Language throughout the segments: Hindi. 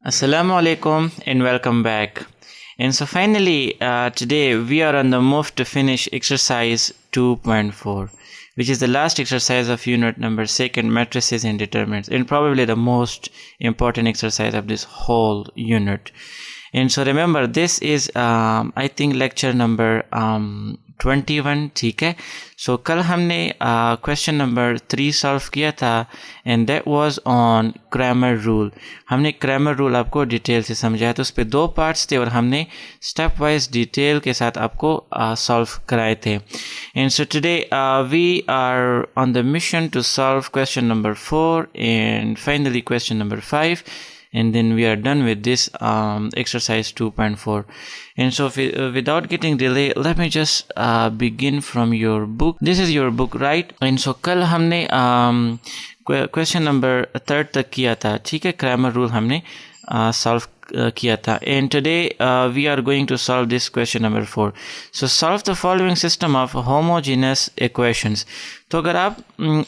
Assalamu alaikum and welcome back. And so finally, today we are on the move to finish exercise 2.4, which is the last exercise of unit number 2, matrices and determinants, and probably the most important exercise of this whole unit. And so remember, this is I think lecture number 21, ठीक है. So कल हमने क्वेश्चन नंबर 3 सॉल्व किया था and that was on grammar rule. हमने ग्रामर रूल आपको डिटेल से समझाया, तो उस पर 2 पार्ट्स थे और हमने स्टेप वाइज डिटेल के साथ आपको सॉल्व कराए थे. And so today we are on the mission to solve question number 4 and finally question number 5. And then we are done with this exercise 2.4. And so without getting delay, let me just begin from your book. This is your book, right? And so कल हमने question number 3 तक किया था, ठीक है. grammar rule हमने solve किया था. And today we are going to solve this question number 4. So solve the following system of homogeneous equations. तो अगर आप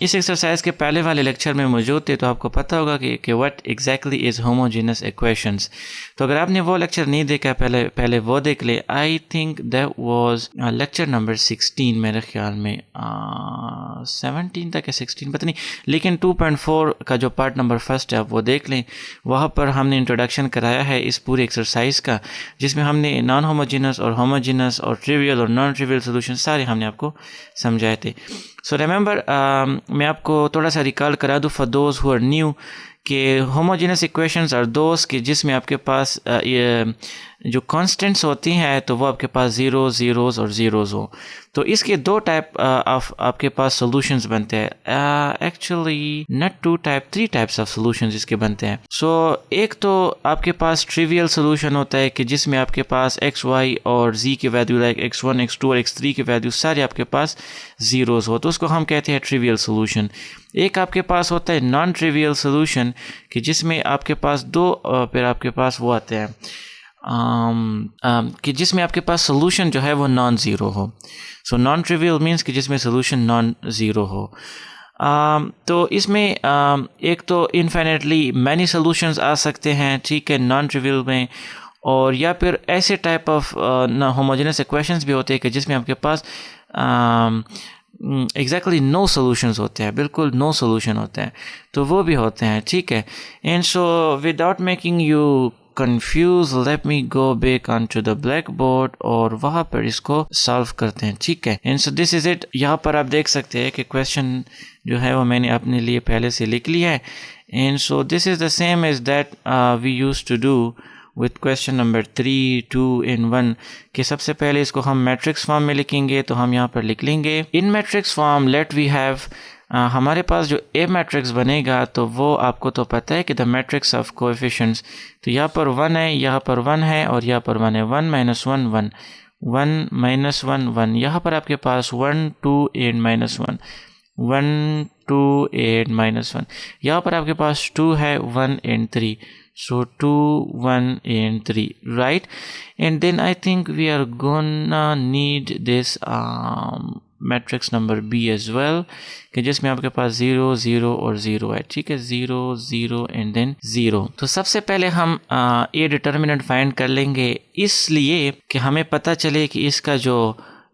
इस एक्सरसाइज के पहले वाले लेक्चर में मौजूद थे तो आपको पता होगा कि what exactly is homogeneous equations. तो अगर आपने वो लेक्चर नहीं देखा पहले वो देख ले. I think that was lecture number 16 मेरे ख्याल में 17 तक या 16 पता नहीं, लेकिन 2.4 का जो पार्ट नंबर 1 है आप वो देख लें. वहाँ पर हमने इंट्रोडक्शन कराया है इस पूरे एक्सरसाइज का, जिसमें हमने नॉन होमोजेनस और होमोजेनस और ट्रिवियल और नॉन ट्रिवियल सोल्यूशन सारे हमने आपको समझाए थे. सो रिमेंबर, मैं आपको थोड़ा सा रिकॉल करा दूँ for those who are new कि होमोजेनस इक्वेशंस आर दोज कि जिसमें आपके पास जो कांस्टेंट्स होती हैं तो वो आपके पास ज़ीरोज़ और ज़ीरोज़ हो. तो इसके 2 टाइप ऑफ आपके पास सॉल्यूशंस बनते हैं. Actually not 2 type, 3 types of solutions इसके बनते हैं. सो एक तो आपके पास ट्रिवियल सॉल्यूशन होता है कि जिसमें आपके पास एक्स वाई और जी की वैल्यू लाइक x1 x2 और x3 की वैल्यू सारे आपके पास ज़ीरोज़ हो, तो उसको हम कहते हैं ट्रिवियल सॉल्यूशन. एक आपके पास होता है नॉन ट्रिवियल सॉल्यूशन कि जिसमें आपके पास 2 फिर आपके पास वो आते हैं कि जिसमें आपके पास सॉल्यूशन जो है वो नॉन ज़ीरो हो. सो नॉन ट्रिवियल मीन्स कि जिसमें सॉल्यूशन नॉन ज़ीरो हो. तो इसमें एक तो इनफाइनेटली मैनी सॉल्यूशंस आ सकते हैं, ठीक है, नॉन ट्रिवियल में. और या फिर ऐसे टाइप ऑफ होमोजेनस इक्वेशंस भी होते हैं कि जिसमें आपके पास एग्जैक्टली नो सॉल्यूशंस होते हैं, बिल्कुल नो सॉल्यूशन होते हैं, तो वो भी होते हैं, ठीक है. And so without making you confuse, let me go back on to the black board और वहाँ पर इसको सॉल्व करते हैं, ठीक है. And so this is it. यहाँ पर आप देख सकते हैं कि क्वेश्चन जो है वो मैंने अपने लिए पहले से लिख लिया है. And so this is the same as that we use to do with question number 3, 2 and 1 कि सबसे पहले इसको हम मैट्रिक्स फॉर्म में लिखेंगे. तो हम यहाँ पर लिख लेंगे in matrix form let we have, हमारे पास जो ए मैट्रिक्स बनेगा तो वो आपको तो पता है कि द मैट्रिक्स ऑफ कोएफिशिएंट्स. तो यहाँ पर 1 है, यहाँ पर 1 है और यहाँ पर 1 है. 1 - 1 1 1 - 1 1. यहाँ पर आपके पास 1 2 8 -1 1 2 8 -1. यहाँ पर आपके पास 2 है, 1 and 3. So 2 1 and 3, right? And then I think we are gonna need this matrix number B as well कि जिसमें आपके पास 0 0 और 0 है, ठीक है. 0 0 and then 0. तो सबसे पहले हम A डिटर्मिनेंट फाइंड कर लेंगे, इसलिए कि हमें पता चले कि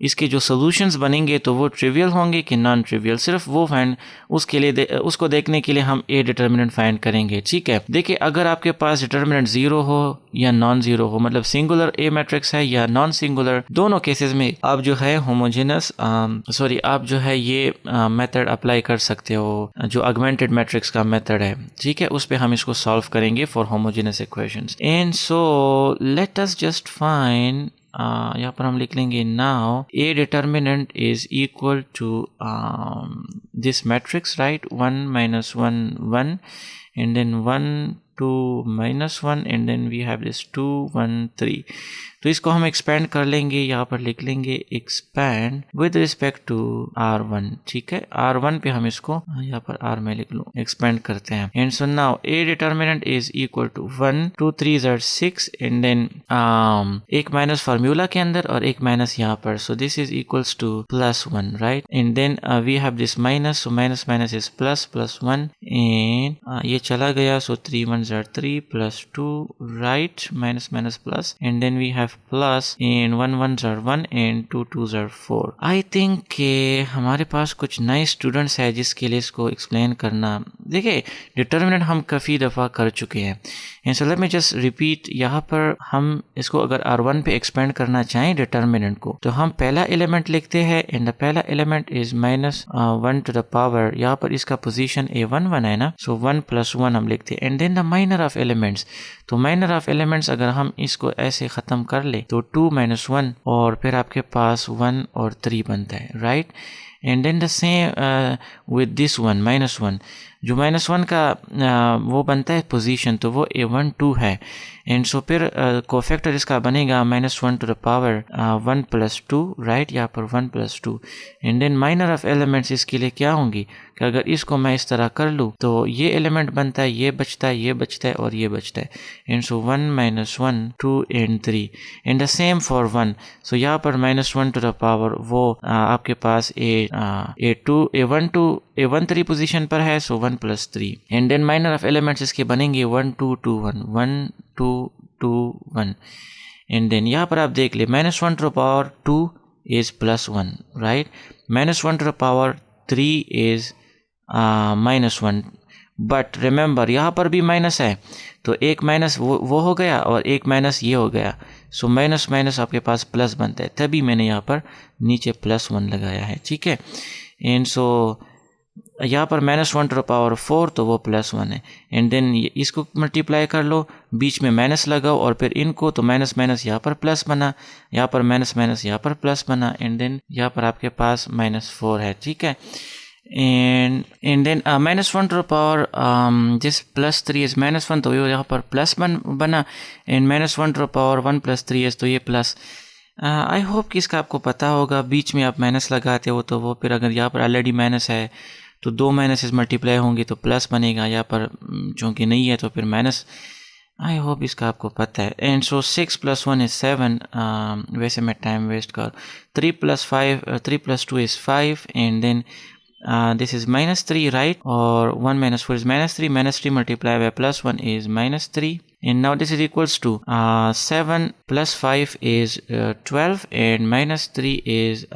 इसके जो सॉल्यूशंस बनेंगे तो वो ट्रिवियल होंगे कि नॉन ट्रिवियल. सिर्फ वो फाइंड उसके लिए उसको देखने के लिए हम ए डिटर्मिनेंट फाइंड करेंगे, ठीक है. देखिए, अगर आपके पास डिटर्मिनेंट 0 हो या नॉन ज़ीरो हो, मतलब सिंगुलर ए मैट्रिक्स है या नॉन सिंगुलर, दोनों केसेस में आप जो है होमोजेनस आप जो है ये मेथड अप्लाई कर सकते हो, जो ऑगमेंटेड मैट्रिक्स का मेथड है, ठीक है. उस पर हम इसको सॉल्व करेंगे for homogeneous equations. And so let us just find, यहाँ पर हम लिख लेंगे now a determinant is equal to this matrix, right. 1 - 1 1 and then 1 2 -1 and then we have this 2 1 3. तो इसको हम एक्सपेंड कर लेंगे, यहाँ पर लिख लेंगे expand with respect to R1, ठीक है. R1 पे हम इसको यहाँ पर R में लिख लूँ, एक्सपेंड करते हैं. And so now a determinant is equal to 1 2 3 6 and then एक माइनस फार्मूला के अंदर और एक माइनस यहाँ पर. So this is equals to +1, right. And then we have this minus, so minus minus is +1 and ये चला गया. सो 3 1 are 3 plus 2, right, minus minus plus, and then we have plus, and 1 1s are 1 and 2 2s are 4. I think कि हमारे पास कुछ नए स्टूडेंट्स है जिसके लिए इसको एक्सप्लेन करना, देखिए डिटर्मिनेंट हम काफ़ी दफ़ा कर चुके हैं, and so let me just repeat. यहाँ पर हम इसको अगर R1 पे एक्सपेंड करना चाहें डिटर्मिनेंट को, तो हम पहला एलिमेंट लिखते हैं, एंड द पहला element is -1 to the power, यहाँ पर इसका पोजीशन A1 1 है ना, सो 1 + 1 हम लिखते हैं, and then the minor of elements. तो माइनर ऑफ एलिमेंट्स अगर हम इसको ऐसे ख़त्म कर ले तो 2 - 1 और फिर आपके पास 1 और 3 बनता है, right. And then the same with this one -1, जो -1 का वो बनता है पोजीशन, तो वो A1 2 है, एंड सो फिर कोफैक्टर इसका बनेगा -1 टू द पावर 1 + 2, राइट, यहाँ पर 1 + 2, and then minor of elements इसके लिए क्या होंगी कि अगर इसको मैं इस तरह कर लूँ तो ये एलिमेंट बनता है, ये बचता है, ये बचता है और ये बचता है, and so 1 - 1 2 and 3, and the same for 1, सो यहाँ पर -1 टू द पावर वो आपके पास A1 3 पोजीशन पर है, so 1 + 3, and then minor of elements इसके बनेंगे 1 2 2 1 1 2 2 1, एंड देन यहाँ पर आप देख ले -1 to the power 2 is +1, right, -1 to the power 3 is -1, but remember यहाँ पर भी माइनस है, तो एक माइनस वो हो गया और एक माइनस ये हो गया, सो माइनस माइनस आपके पास प्लस बनता है, तभी मैंने यहाँ पर नीचे +1 लगाया है, ठीक है। एंड सो यहाँ पर -1 टू द पावर 4, तो वो +1 है, एंड देन इसको मल्टीप्लाई कर लो, बीच में माइनस लगाओ और फिर इनको, तो माइनस माइनस यहाँ पर प्लस बना, यहाँ पर माइनस माइनस यहाँ पर प्लस बना, एंड देन यहाँ पर आपके पास -4 है, ठीक है। and then -1 to the power this +3 is -1, तो यहाँ पर प्लस बना, and -1 to the power 1 + 3 is, तो ये प्लस। आई होप कि इसका आपको पता होगा, बीच में आप माइनस लगाते हो तो वो फिर अगर यहाँ पर ऑलरेडी माइनस है तो 2 माइनसेस मल्टीप्लाई होंगे तो प्लस बनेगा, यहाँ पर चूँकि नहीं है तो फिर माइनस। आई होप इसका आपको पता है। एंड सो 6 + 1 is 7, वैसे मैं टाइम वेस्ट कर। 3 + 2 is 5, and then this is -3, right, or 1 - 4 is -3, -3 multiplied by +1 is -3, and now this is equals to 7 + 5 is 12, and -3 is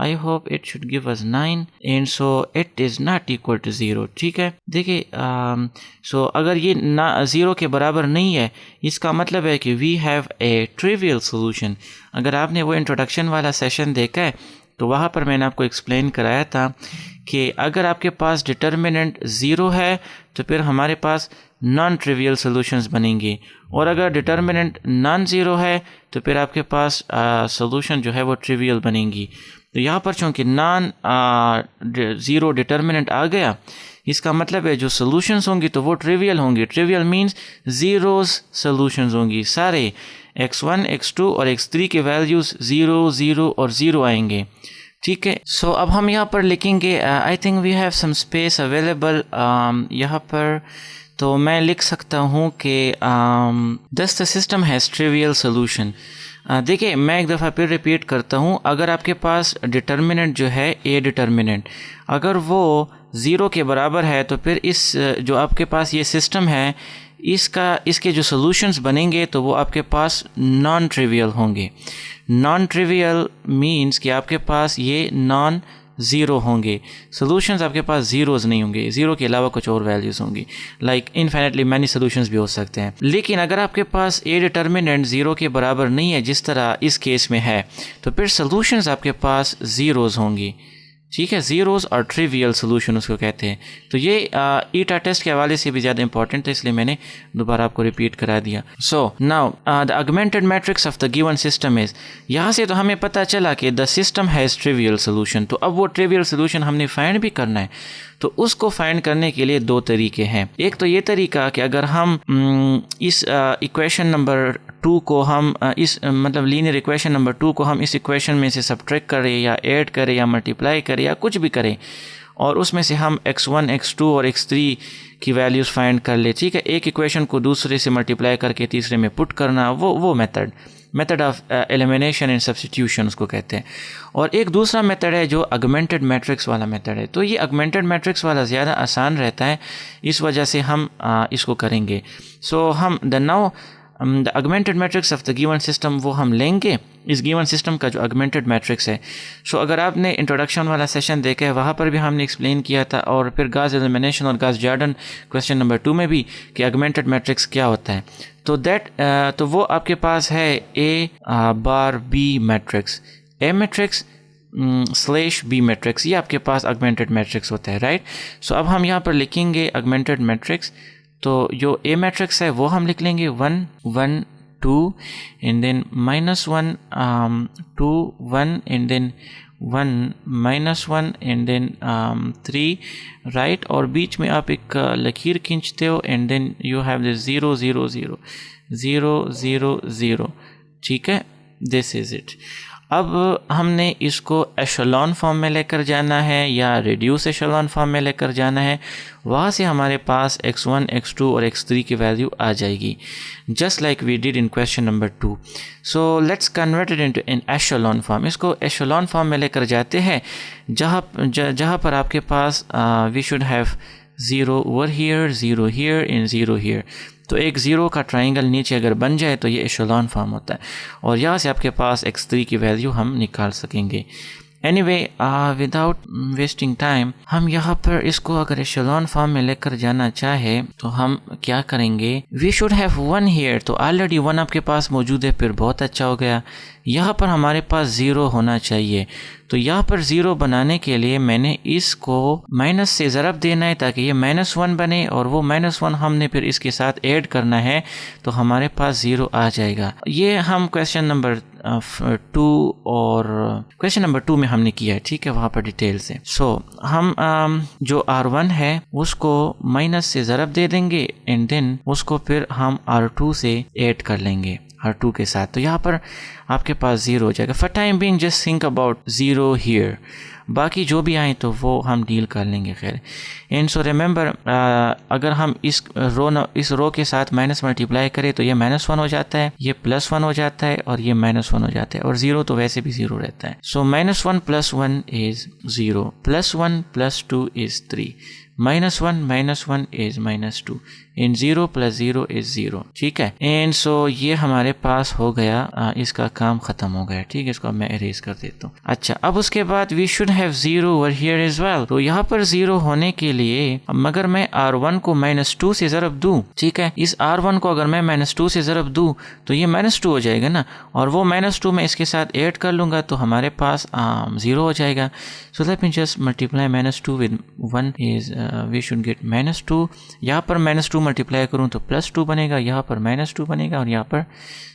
I hope it should give us 9, and so it is not equal to 0, ठीक है। देखिए so अगर ये ना 0 के बराबर नहीं है, इसका मतलब है कि we have a trivial solution। अगर आपने वो इंट्रोडक्शन वाला सेशन देखा है तो वहाँ पर मैंने आपको एक्सप्लेन कराया था कि अगर आपके पास डिटर्मिनेंट 0 है तो फिर हमारे पास नॉन ट्रिवियल सॉल्यूशंस बनेंगे, और अगर डिटर्मिनेंट नॉन ज़ीरो है तो फिर आपके पास सॉल्यूशन जो है वो ट्रिवियल बनेंगी। तो यहाँ पर चूँकि नॉन ज़ीरो डिटर्मिनेंट आ गया, इसका मतलब है जो सॉल्यूशंस होंगी तो वो ट्रिवियल होंगी। ट्रिवियल मींस ज़ीरोज़ सॉल्यूशंस होंगी, सारे x1 x2 और x3 के वैल्यूज़ 0 0 और 0 आएंगे, ठीक है। सो अब हम यहाँ पर लिखेंगे, I think we have some space available यहाँ पर, तो मैं लिख सकता हूँ कि thus the system has trivial solution. देखिए मैं एक दफ़ा फिर रिपीट करता हूँ, अगर आपके पास डिटर्मिनेंट जो है ए डिटर्मिनेंट अगर वो 0 के बराबर है तो फिर इस जो आपके पास ये सिस्टम है इसके जो सॉल्यूशंस बनेंगे तो वो आपके पास नॉन ट्रिवियल होंगे। नॉन ट्रिवियल मींस कि आपके पास ये नॉन ज़ीरो होंगे, सॉल्यूशंस आपके पास ज़ीरोज़ नहीं होंगे, ज़ीरो के अलावा कुछ और वैल्यूज़ होंगी, लाइक इनफिनिटली मैनी सॉल्यूशंस भी हो सकते हैं। लेकिन अगर आपके पास ए डिटर्मिनेंट 0 के बराबर नहीं है जिस तरह इस केस में है, तो फिर सॉल्यूशंस आपके पास ज़ीरोज़ होंगी, ठीक है। ज़ीरोज़ और ट्रिवियल सोल्यूशन उसको कहते हैं। तो ये ईटा टेस्ट के हवाले से भी ज़्यादा इंपॉर्टेंट है, इसलिए मैंने दोबारा आपको रिपीट करा दिया। So now the augmented matrix of the given system is, यहाँ से तो हमें पता चला कि the system has trivial solution. तो अब वो ट्रिवियल सोल्यूशन हमने फाइंड भी करना है, तो उसको फाइंड करने के लिए दो तरीके हैं। एक तो ये तरीका कि अगर हम इस इक्वेशन नंबर 2 को हम इस मतलब लीनियर इक्वेशन नंबर 2 को हम इस इक्वेशन में से सब्ट्रैक्ट करें या ऐड करें या मल्टीप्लाई करें या कुछ भी करें, और उसमें से हम x1, x2 और x3 की वैल्यूज़ फाइंड कर ले, ठीक है। एक इक्वेशन को दूसरे से मल्टीप्लाई करके तीसरे में पुट करना, वो method of elimination and substitution उसको कहते हैं। और एक दूसरा मेथड है जो ऑगमेंटेड मैट्रिक्स वाला मेथड है। तो ये ऑगमेंटेड मैट्रिक्स वाला ज़्यादा आसान रहता है, इस वजह से हम इसको करेंगे। सो हम the augmented matrix of the given system वो हम लेंगे, इस गिवन सिस्टम का जो ऑगमेंटेड मैट्रिक्स है। सो अगर आपने इंट्रोडक्शन वाला सेशन देखा है, वहाँ पर भी हमने एक्सप्लेन किया था, और फिर गाउस एलिमिनेशन और गाउस जॉर्डन क्वेश्चन नंबर 2 में भी कि ऑगमेंटेड मैट्रिक्स क्या होता है। तो वो आपके पास है A bar B matrix, A matrix slash B matrix, ये आपके पास ऑगमेंटेड मैट्रिक्स होता है, राइट। सो अब हम यहाँ पर लिखेंगे ऑगमेंटेड मैट्रिक्स। तो जो A मैट्रिक्स है वो हम लिख लेंगे 1 1 2 and then -1 2 1 and then 1 -1 and then 3, राइट। और बीच में आप एक लकीर खींचते हो and then you have this 0 0 0 0 0 0, ठीक है। This is it. अब हमने इसको एशेलॉन फॉर्म में लेकर जाना है या रिड्यूस एशेलॉन फॉर्म में लेकर जाना है। वहाँ से हमारे पास x1, x2 और x3 की वैल्यू आ जाएगी, just like we did in question number 2। So let's convert it into an echelon form. इसको एशेलॉन फॉर्म में लेकर जाते हैं, जहाँ पर आपके पास we should have 0 over here, 0 here and 0 here. तो एक 0 का ट्राइंगल नीचे अगर बन जाए तो ये एशेलॉन फॉर्म होता है, और यहाँ से आपके पास x3 की वैल्यू हम निकाल सकेंगे। एनीवे, विदाउट वेस्टिंग टाइम, हम यहाँ पर इसको अगर एशेलॉन फॉर्म में लेकर जाना चाहे तो हम क्या करेंगे, वी शुड हैव 1 हियर। तो ऑलरेडी 1 आपके पास मौजूद है, फिर बहुत अच्छा हो गया। यहाँ पर हमारे पास 0 होना चाहिए, तो यहाँ पर 0 बनाने के लिए मैंने इसको माइनस से ज़रब देना है ताकि ये -1 बने, और वो -1 हमने फिर इसके साथ ऐड करना है, तो हमारे पास 0 आ जाएगा। ये हम क्वेश्चन नंबर 2 और क्वेश्चन नंबर 2 में हमने किया है, ठीक है, वहाँ पर डिटेल से। सो हम जो R1 है उसको माइनस से ज़रब दे देंगे एंड देन उसको फिर हम R2 से ऐड कर लेंगे R2 के साथ, तो यहाँ पर आपके पास 0 हो जाएगा। For time being just think about 0 here, बाकी जो भी आए तो वो हम डील कर लेंगे, खैर। एंड सो रिमेंबर, अगर हम इस रो के साथ माइनस मल्टीप्लाई करें तो ये -1 हो जाता है, ये +1 हो जाता है, और ये -1 हो जाता है, और 0 तो वैसे भी 0 रहता है। So -1 + 1 is 0, +1 + 2 is 3, -1 is -2 and 0 + 0 is 0, ठीक है। एंड सो ये हमारे पास हो गया, इसका काम ख़त्म हो गया, ठीक है। इसको अब मैं इरेज कर देता हूँ। अच्छा, अब उसके बाद we should have 0 over here as well. तो यहाँ पर 0 होने के लिए अगर मैं R1 को -2 से ज़रब दूँ, ठीक है, इस R1 को अगर मैं -2 से ज़रब दूँ तो ये -2 हो जाएगा ना, और वो -2 मैं इसके साथ ऐड कर लूँगा तो हमारे पास 0 हो जाएगा। So let me just multiply -2 with 1 is we should get -2। यहाँ पर -2 मल्टीप्लाई करूँ तो +2 बनेगा, यहाँ पर -2 बनेगा, और यहाँ पर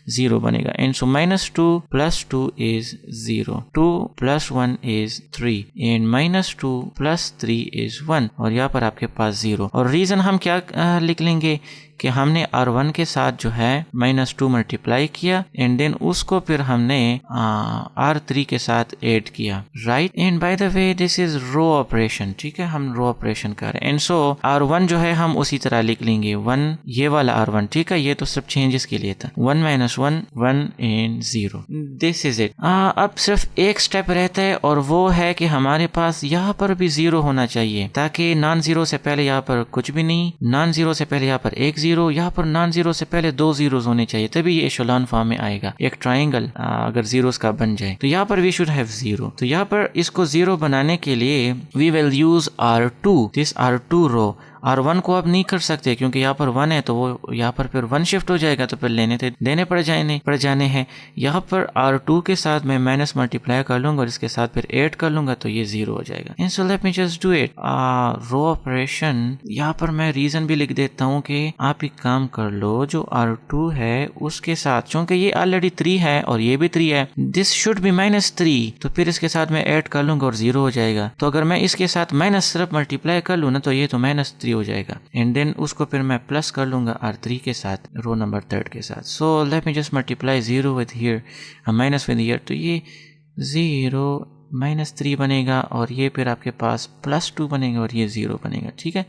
0 बनेगा। And so -2 + 2 is 0, 2 + 1 is 3 and -2 + 3 is 1, और यहाँ पर आपके पास 0। और रीज़न हम क्या लिख लेंगे कि हमने R1 के साथ जो है -2 मल्टीप्लाई किया एंड देन उसको फिर हमने R3 के साथ ऐड किया, right. And by the way this is row operation, ठीक है, हम रो ऑपरेशन कर रहे हैं। एंड सो R1 जो है हम उसी तरह लिख लेंगे 1, ये वाला R1, ठीक है, ये तो सब चेंजेस के लिए था, 1 - 1 1 एंड 0, दिस इज इट। अब सिर्फ एक स्टेप रहता है, और वो है कि हमारे पास यहाँ पर भी 0 होना चाहिए, ताकि नॉन जीरो से पहले यहाँ पर कुछ भी नहीं, नॉन जीरो से पहले यहाँ पर एक 0, यहाँ पर नॉन जीरो से पहले 2 zeros होने चाहिए, तभी ये एशेलॉन फॉर्म में आएगा। एक ट्राइंगल अगर जीरोस का बन जाए तो यहाँ पर वी शुड हैव 0। तो यहाँ पर इसको 0 बनाने के लिए we will use R2, this R2 row. R1 को आप नहीं कर सकते क्योंकि यहाँ पर 1 है, तो वो यहाँ पर फिर 1 शिफ्ट हो जाएगा, तो फिर देने पड़ जाने हैं। यहाँ पर R2 के साथ मैं माइनस मल्टीप्लाई कर लूंगा और इसके साथ फिर ऐड कर लूंगा, तो ये 0 हो जाएगा। And so let me just do it, row operation. यहाँ पर मैं रीजन भी लिख देता हूँ कि आप एक काम कर लो, जो R2 है उसके साथ, क्योंकि ये ऑलरेडी 3 है और ये भी 3 है, दिस शुड बी -3, तो फिर इसके साथ मैं ऐड कर लूंगा और 0 हो जाएगा। तो अगर मैं इसके साथ माइनस सिर्फ मल्टीप्लाई कर लूँ ना, तो ये तो -3 हो जाएगा। एंड देन उसको फिर मैं प्लस कर लूंगा R3 के साथ, रो नंबर 3 के साथ। सो let me just multiply 0 with here, minus with here, तो ये 0 -3 बनेगा और ये फिर आपके पास +2 बनेगा और ये 0 बनेगा। ठीक है,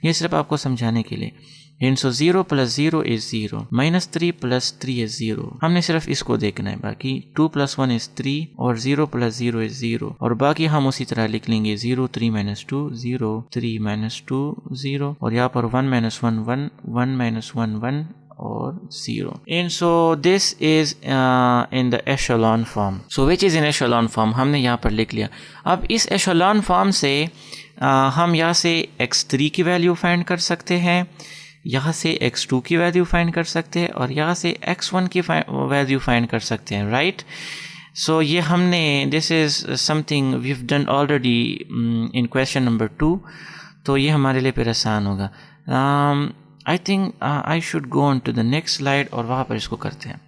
ये सिर्फ आपको समझाने के लिए। And so 0 + 0 is 0, -3 + 3 is 0। हमने सिर्फ इसको देखना है, बाकी 2 + 1 इज 3 और 0 + 0 इज 0, और बाकी हम उसी तरह लिख लेंगे 0 3 - 2 0 3 - 2 0, और यहाँ पर 1 - 1 1 1 - 1 1 और 0. And so this is in the echelon form. So which is in echelon form? हमने यहाँ पर लिख लिया। अब इस echelon form से हम यहाँ से x3 की वैल्यू फाइंड कर सकते हैं, यहाँ से x2 की वैल्यू फाइंड कर सकते हैं, और यहाँ से x1 की वैल्यू फाइंड कर सकते हैं, राइट। सो ये हमने this is something we have done already in question number 2, तो ये हमारे लिए फिर आसान होगा। I think I should go on to the next slide और वहाँ पर इसको करते हैं।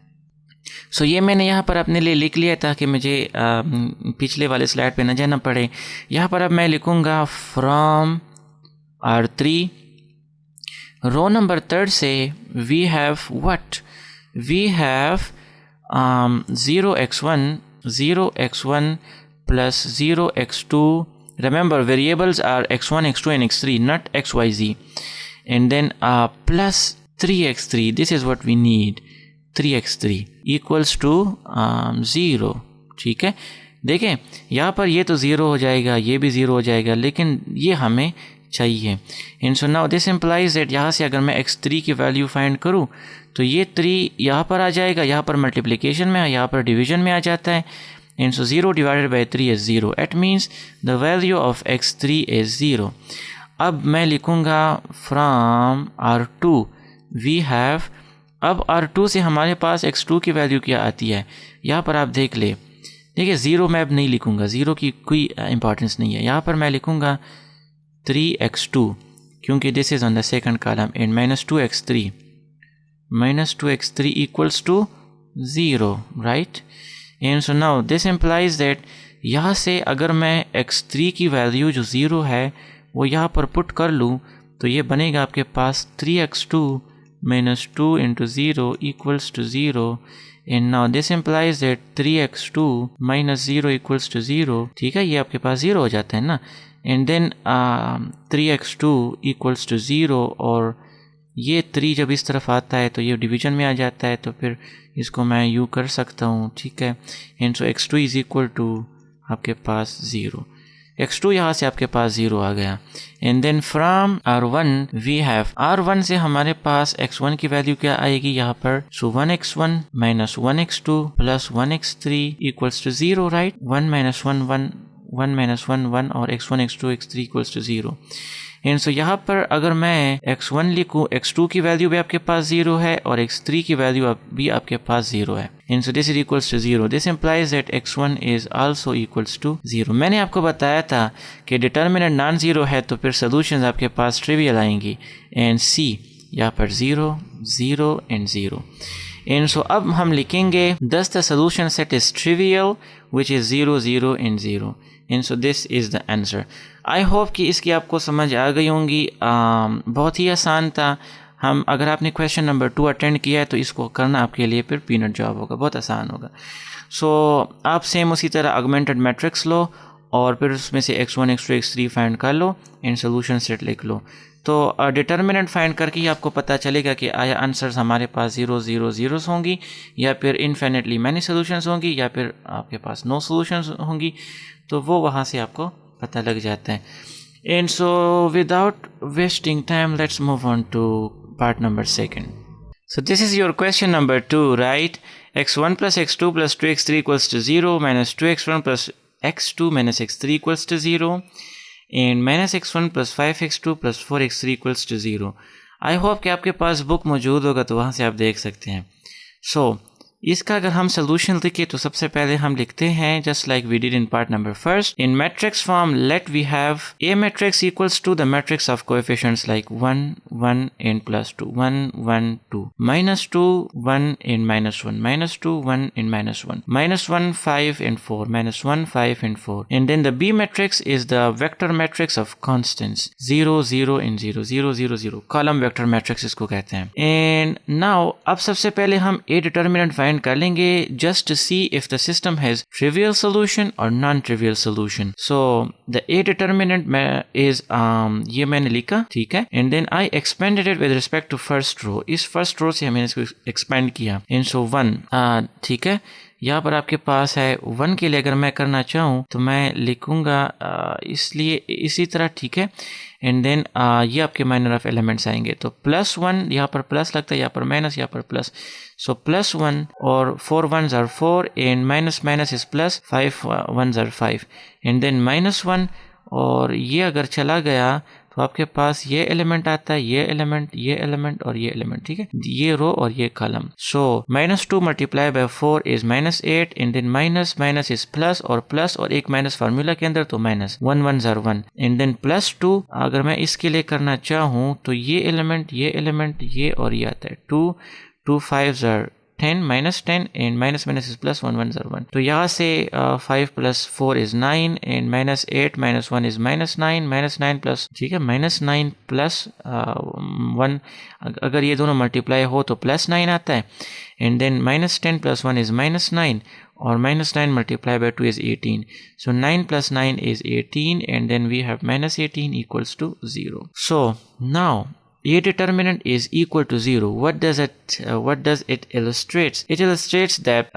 सो ये मैंने यहाँ पर अपने लिए लिख लिया ताकि मुझे पिछले वाले स्लाइड पे न जाना पड़े। यहाँ पर अब मैं लिखूँगा फ्रॉम R3 रो नंबर 3 से we have what, we have 0x1 plus 0x2. Remember, variables are x1, x2 and x3, not x, y, z. And then plus 3x3, this is what we need, 3x3 equals to 0. ठीक है, देखें यहाँ पर ये तो 0 हो जाएगा, ये भी 0 हो जाएगा, लेकिन ये हमें चाहिए। And so now this implies that यहाँ से अगर मैं x3 की वैल्यू फाइंड करूँ तो ये 3 यहाँ पर आ जाएगा, यहाँ पर मल्टीप्लिकेशन में, यहाँ पर डिवीजन में आ जाता है। And so 0 divided by 3 is 0, it means the value of x3 is 0। अब मैं लिखूँगा फ्रॉम R2 वी हैव, अब R2 से हमारे पास x2 की वैल्यू क्या आती है, यहाँ पर आप देख ले, देखिए 0 मैं अब नहीं लिखूँगा, 0 की कोई इंपॉर्टेंस नहीं है। यहाँ पर मैं लिखूँगा 3x2 क्योंकि this is on the second column, and -2x3 equals to 0, right. And so now this implies that यहाँ से अगर मैं x3 की वैल्यू जो 0 है वो यहाँ पर पुट कर लूँ तो ये बनेगा आपके पास 3x2 - 2 × 0 equals to 0। And now this implies that 3x2 - 0 equals to 0। ठीक है, ये आपके पास 0 हो जाता है ना। And then 3x2 equals to 0, और ये 3 जब इस तरफ आता है तो ये डिवीजन में आ जाता है, तो फिर इसको मैं यूँ कर सकता हूँ। ठीक है, and so x2 is equal to आपके पास 0, x2 यहाँ से आपके पास 0 आ गया। And then from R1 we have, R1 से हमारे पास x1 की वैल्यू क्या आएगी यहाँ पर, सो 1x1 - 1x2 + 1x3 equals to 0, right. 1 - 1 1 1 - 1 1 और x1 x2 x3 equals to 0। And so यहाँ पर अगर मैं x1 लिखूँ, x2 की वैल्यू भी आपके पास 0 है और x3 की वैल्यू भी आपके पास 0 है। And so this is equals to 0, this implies that x1 is also equals to 0। मैंने आपको बताया था कि डिटर्मिनेंट नॉन ज़ीरो है तो फिर सोल्यूशंस आपके पास ट्रिवियल आएंगी, एंड C यहाँ पर 0 0 एंड 0। एंड सो अब हम लिखेंगे thus the solution set is trivial which is 0 0 and 0। And so this is the answer. I hope कि इसकी आपको समझ आ गई होंगी। बहुत ही आसान था। हम अगर आपने क्वेश्चन नंबर 2 अटेंड किया है तो इसको करना आपके लिए फिर पीनट जॉब होगा, बहुत आसान होगा। सो आप सेम उसी तरह ऑगमेंटेड मैट्रिक्स लो और फिर उसमें से x1 x2 x3 फाइंड कर लो एंड सोल्यूशन सेट लिख लो। तो डिटर्मिनेंट फाइंड करके ही आपको पता चलेगा कि आया आंसर्स हमारे पास 0 0 0 होंगी या फिर इन्फिनिटली मैनी सोल्यूशंस होंगी या फिर आपके पास नो सोल्यूशंस होंगी, तो वो वहाँ से आपको पता लग जाता है। And so without wasting time let's move on to part number 2. So this is your question number 2, right? x1 plus x2 plus 2x3 equals to 0 minus 2x1 plus x2 minus x3 equals to 0 and minus x1 plus 5x2 plus 4x3 equals to 0. I hope कि आपके पास बुक मौजूद होगा तो वहाँ से आप देख सकते हैं। So इसका अगर हम सोल्यूशन लिखें तो सबसे पहले हम लिखते हैं just like we did in part number first, in matrix form let we have a matrix equals to the matrix of coefficients like 1 1 and plus 2 1 1 2 minus 2 1 and minus 1 minus 2 1 and minus 1 minus 1 5 and 4 minus 1 5 and 4 and then the B matrix is the vector matrix of constants 0 0 and 0 0 0 0 column vector matrix इसको कहते हैं। and now अब सबसे पहले हम A determinant find फाइंड कर लेंगे just to see if the system has trivial solution और non trivial solution. So the A determinant is ये मैंने लिखा, ठीक है, and then I expanded it with respect to first row. इस फर्स्ट रो से मैंने इसको एक्सपेंड किया इन सो 1, ठीक है। यहाँ पर आपके पास है 1 के लिए अगर मैं करना चाहूँ तो मैं लिखूंगा इसलिए इसी तरह, ठीक है। एंड देन ये आपके माइनर ऑफ एलिमेंट्स आएंगे, तो +1 यहाँ पर प्लस लगता है, यहाँ पर माइनस, यहाँ पर प्लस। सो +1 और 4 1s are 4 and minus is plus, 5 1s are 5 and then -1 और ये अगर चला गया तो आपके पास ये एलिमेंट आता है, ये एलिमेंट, ये एलिमेंट और ये एलिमेंट, ठीक है, ये रो और ये column. So -2 multiply by 4 is -8 and then minus is plus और एक माइनस फार्मूला के अंदर, तो minus 1 1s are 1 and then +2 अगर मैं इसके लिए करना चाहूँ तो ये एलिमेंट, ये एलिमेंट, ये और ये आता है, 2 5s are 10 -10 and minus is plus, 1 1s are 1। तो यहाँ से 5 + 4 is 9 एंड -8 - 1 is -9 प्लस, ठीक है, -9 प्लस 1 अगर ये दोनों मल्टीप्लाई हो तो +9 आता है एंड देन -10 + 1 is -9 और -9 multiplied by 2 is 18. So 9 + 9 is 18 and then we have -18 equals to 0. So now A determinant is equal to 0. What does it illustrates? It illustrates that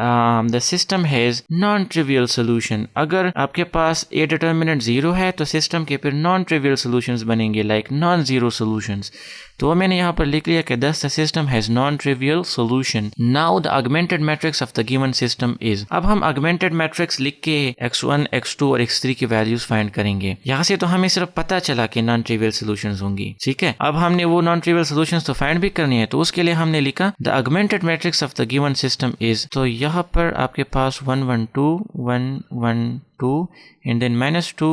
the system has non-trivial solution. अगर आपके पास A determinant 0 है तो सिस्टम के फिर non-trivial solutions बनेंगे, like non-zero solutions. तो मैंने यहाँ पर लिख लिया कि thus the system has non-trivial solution. Now the augmented matrix of the given system is. अब हम augmented matrix लिख के x1, x2 और x3 की वैल्यूज फाइंड करेंगे। यहाँ से तो हमें सिर्फ पता चला कि non-trivial solutions होंगी, ठीक है। अब हमने वो non-trivial solutions तो फाइंड भी करनी है, तो उसके लिए हमने लिखा the augmented matrix of the given system is. तो यहाँ पर आपके पास 1 1 2 1 1 2 and then -2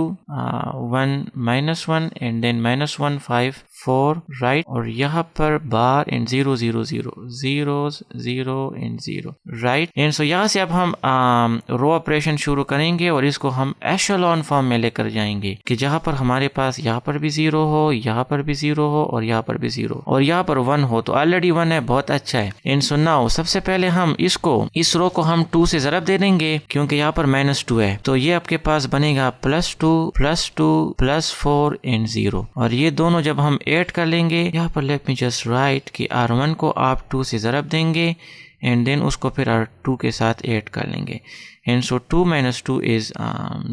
1 -1 and then -1 5 4, right? और यहाँ पर बार and 0 0 0 zeros 0 and 0, right? and so यहाँ से अब हम रो ऑपरेशन शुरू करेंगे और इसको हम एशेलॉन फॉर्म में लेकर जाएंगे कि जहाँ पर हमारे पास यहाँ पर भी 0 हो, यहाँ पर भी 0 हो और यहाँ पर भी 0 और यहाँ पर 1 हो, तो ऑलरेडी 1 है, बहुत अच्छा है। and so now सबसे पहले हम इस रो को हम 2 से ज़रब दे देंगे क्योंकि यहाँ पर -2 है, तो ये आपके पास बनेगा +2 +4 and 0 और ये दोनों जब हम ऐड कर लेंगे, यहाँ पर लेट मी जस्ट राइट कि R1 को आप 2 से ज़रब देंगे एंड देन उसको फिर R2 के साथ ऐड कर लेंगे and so 2 - 2 is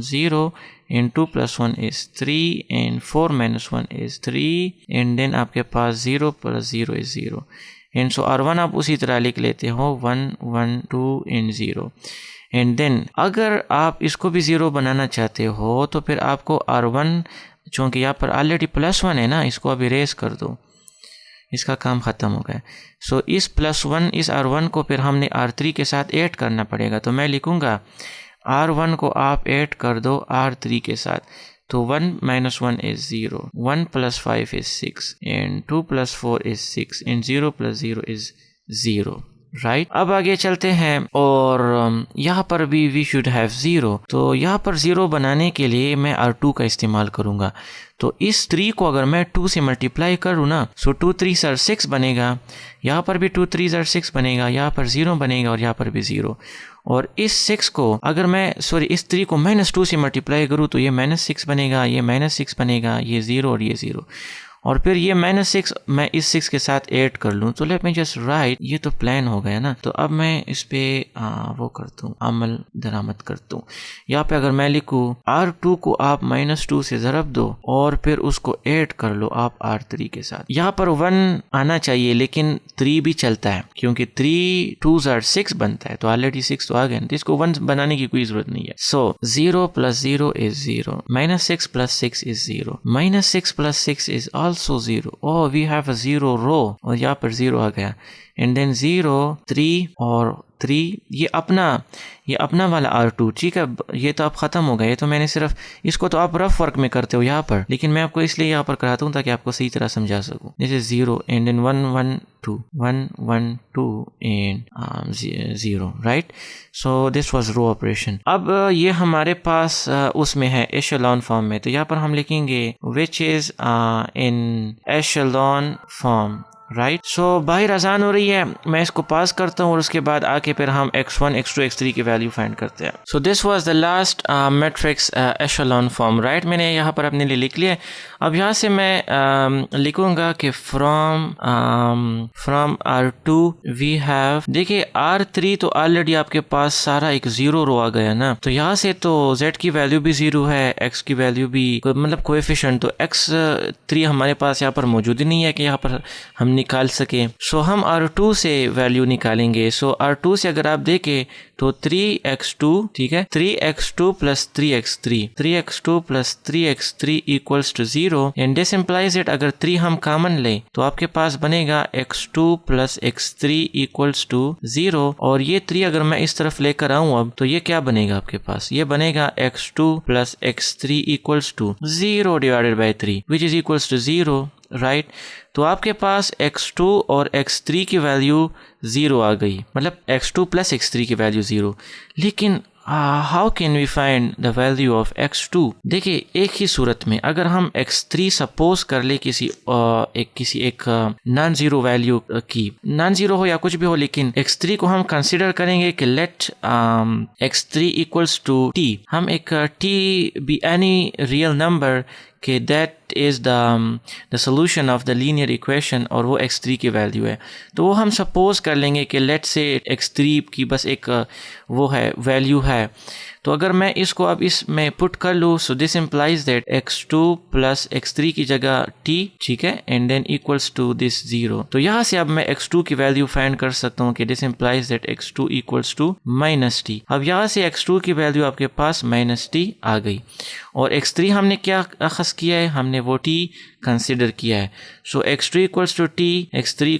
0 and 2 + 1 is 3 and 4 - 1 is 3 and then आपके पास 0 + 0 is 0 and so R1 आप उसी तरह लिख लेते हो 1 1 2 and 0 एंड देन अगर आप इसको भी 0 बनाना चाहते हो तो फिर आपको R1, चूँकि यहाँ पर ऑलरेडी +1 है ना, इसको अब इरेज कर दो, इसका काम ख़त्म हो गया। सो इस +1 इस R1 को फिर हमने R3 के साथ ऐड करना पड़ेगा, तो मैं लिखूँगा R1 को आप ऐड कर दो R3 के साथ, तो 1 - 1 is 0, 1 + 5 is 6 and 2 + 4 is 6 and 0 + 0 is 0, right. अब आगे चलते हैं और यहाँ पर भी वी शुड हैव 0, तो यहाँ पर 0 बनाने के लिए मैं R2 का इस्तेमाल करूँगा। तो इस 3 को अगर मैं 2 से मल्टीप्लाई करूँ ना, सो 2 3s are 6 बनेगा, यहाँ पर भी 2 3s are 6 बनेगा, यहाँ पर 0 बनेगा और यहाँ पर भी 0। और इस 6 को अगर मैं इस 3 को -2 से मल्टीप्लाई करूँ तो ये -6 बनेगा, ये -6 बनेगा, ये 0 और ये 0 और फिर ये -6 मैं इस 6 के साथ ऐड कर लूँ, तो लेट मी जस्ट राइट, ये तो प्लान हो गया ना। तो अब मैं इस पे वो करता हूँ, अमल दरामद करता हूँ। यहाँ पे अगर मैं लिखूँ R2 को आप -2 से ज़रब दो और फिर उसको ऐड कर लो आप R3 के साथ। यहाँ पर 1 आना चाहिए लेकिन 3 भी चलता है क्योंकि 3 2s are 6 बनता है, तो ऑलरेडी 6 तो आ गया, तो इसको 1 बनाने की कोई ज़रूरत नहीं है। सो 0 + 0 is 0, -6 + 6 is 0, -6 + 6 is also 0. Oh, we have a 0 row और यहाँ पर 0 आ गया and then 0 3 और 3 ये अपना वाला R2, ठीक है, ये तो अब ख़त्म हो गया। ये तो मैंने सिर्फ इसको तो आप रफ वर्क में करते हो यहाँ पर, लेकिन मैं आपको इसलिए यहाँ पर कराता हूँ ताकि आपको सही तरह समझा सकूँ। जैसे 0 and then 1 1 2 1 1 2 and 0, right. So this was row operation. अब ये हमारे पास उसमें है एशेलॉन फॉर्म में, तो यहाँ पर हम लिखेंगे which is in echelon form, right. So बाहर अजान हो रही है, मैं इसको पास करता हूँ और उसके बाद आके फिर हम x1 x2 x3 की वैल्यू फाइंड करते हैं। So this was the last matrix echelon form, right. मैंने यहाँ पर अपने लिए लिख लिया। अब यहाँ से मैं लिखूंगा कि फ्रॉम R2 वी हैव, देखिए R3 तो ऑलरेडी आपके पास सारा एक जीरो रो आ गया ना, तो यहाँ से तो z की वैल्यू भी जीरो है, x की वैल्यू भी, मतलब कोएफिशिएंट, तो x3 हमारे पास यहाँ पर मौजूद ही नहीं है कि यहाँ पर हम निकाल सके। सो हम R2 से वैल्यू निकालेंगे। सो R2 से अगर आप देखें तो 3x2, ठीक है, 3x2 plus 3x3, 3x2 plus 3x3 equals to 0 and this implies it, अगर 3 हम कॉमन लें तो आपके पास बनेगा x2 plus x3 equals to 0, और ये 3 अगर मैं इस तरफ लेकर आऊं अब तो ये क्या बनेगा आपके पास, ये बनेगा x2 plus x3 equals to 0 divided by 3 which is equals to 0, right. तो आपके पास x2 और x3 की वैल्यू 0 आ गई, मतलब x2 प्लस x3 की वैल्यू 0। लेकिन how can we find the value of x2? देखिए एक ही सूरत में, अगर हम x3 सपोज कर ले किसी एक नॉन जीरो वैल्यू की, नॉन जीरो हो या कुछ भी हो, लेकिन x3 को हम कंसिडर करेंगे कि late x3 equals to t, हम एक t be any real number कि that is the solution of the linear equation, और वो x3 की वैल्यू है। तो वो हम सपोज कर लेंगे कि लेट से x3 की बस एक वो है वैल्यू है। तो अगर मैं इसको अब इसमें पुट कर लूँ, so this implies that x2 plus x3 की जगह t, ठीक है, and then equals to this 0। तो यहाँ से अब मैं x2 की वैल्यू फाइंड कर सकता हूँ कि this implies that x2 equals to minus t। अब यहाँ से x2 की वैल्यू आपके पास माइनस t आ गई, और x3 हमने क्या अखज़ किया है, हमने वो t कंसिडर किया है। So x2 equals to t, x3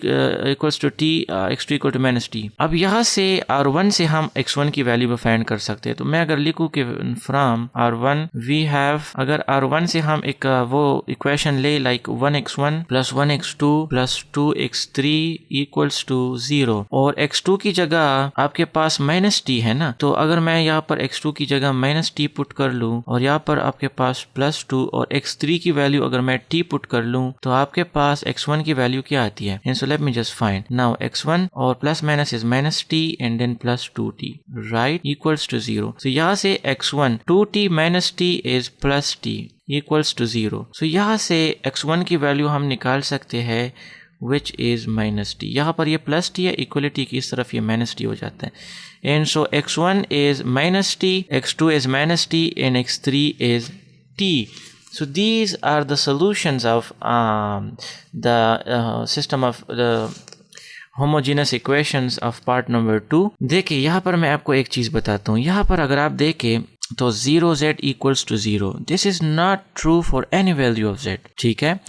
equals to t, x2 equal to minus t। अब यहाँ से R1 से हम x1 की वैल्यू फाइंड कर सकते हैं। तो मैं अगर लिखूँ कि फ्रॉम R1 वी हैव, अगर R1 से हम एक वो इक्वेशन ले like 1x1 plus 1x2 plus 2x3 equals to 0, और x2 की जगह आपके पास माइनस t है ना, तो अगर मैं यहाँ पर x2 की जगह माइनस t पुट कर लूँ और यहाँ पर आपके पास प्लस 2, और x3 की वैल्यू अगर मैं t पुट कर लूँ तो आपके पास x1 की वैल्यू क्या आती है। And so let me just find now x1 और plus minus is minus t and then plus 2t, right, equals to 0। So यहाँ से x1 2t minus t is plus t equals to 0। So यहाँ से x1 की वैल्यू हम निकाल सकते हैं which is माइनस t। यहाँ पर ये प्लस t है, इक्वलिटी की इस तरफ ये माइनस t हो जाता है। And so x1 is minus t, x2 is minus t and x3 is t. So these are the solutions of the system of the homogeneous equations of part number 2। देखिए यहाँ पर मैं आपको एक चीज़ बताता हूँ। यहाँ पर अगर आप देखें तो 0z equals to 0, this is not true for any value of z, ठीक है।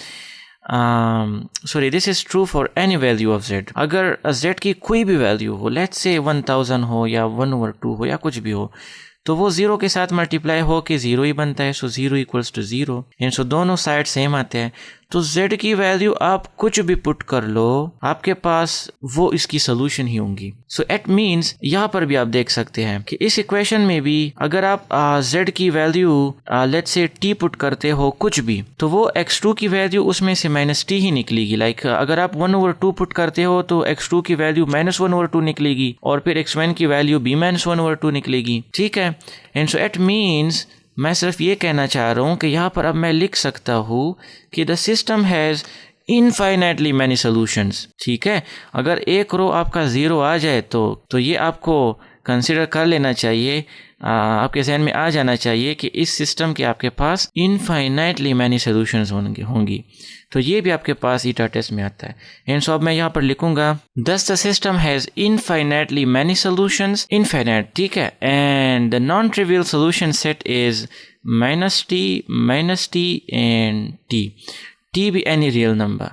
this is true for any value of z। अगर z की कोई भी वैल्यू हो, let's say 1000 हो या 1/2 हो या कुछ भी हो, तो वो 0 के साथ मल्टीप्लाई हो के 0 ही बनता है। सो 0 इक्वल्स टू 0 एंड सो दोनों साइड सेम आते हैं। तो z की वैल्यू आप कुछ भी पुट कर लो, आपके पास वो इसकी सोल्यूशन ही होंगी। सो इट मीन्स यहाँ पर भी आप देख सकते हैं कि इस इक्वेशन में भी अगर आप z की value let's say t put करते हो कुछ भी, तो वो x2 की वैल्यू उसमें से माइनस t ही निकलेगी। लाइक अगर आप 1/2 पुट करते हो तो x2 की वैल्यू -1/2 निकलेगी, और फिर x1 की वैल्यू भी -1/2 निकलेगी, ठीक है। एंड सो इट मीन्स, मैं सिर्फ ये कहना चाह रहा हूँ कि यहाँ पर अब मैं लिख सकता हूँ कि the system has infinitely many solutions, ठीक है। अगर एक रो आपका 0 आ जाए तो ये आपको कंसिडर कर लेना चाहिए, आपके जहन में आ जाना चाहिए कि इस सिस्टम के आपके पास इनफाइनाइटली मैनी सॉल्यूशंस होंगी। तो ये भी आपके पास ईटा टेस्ट में आता है। एंड सो अब मैं यहाँ पर लिखूंगा दस the system has infinitely many solutions, infinite, ठीक है, and the non trivial solution set is -t and t be any real number।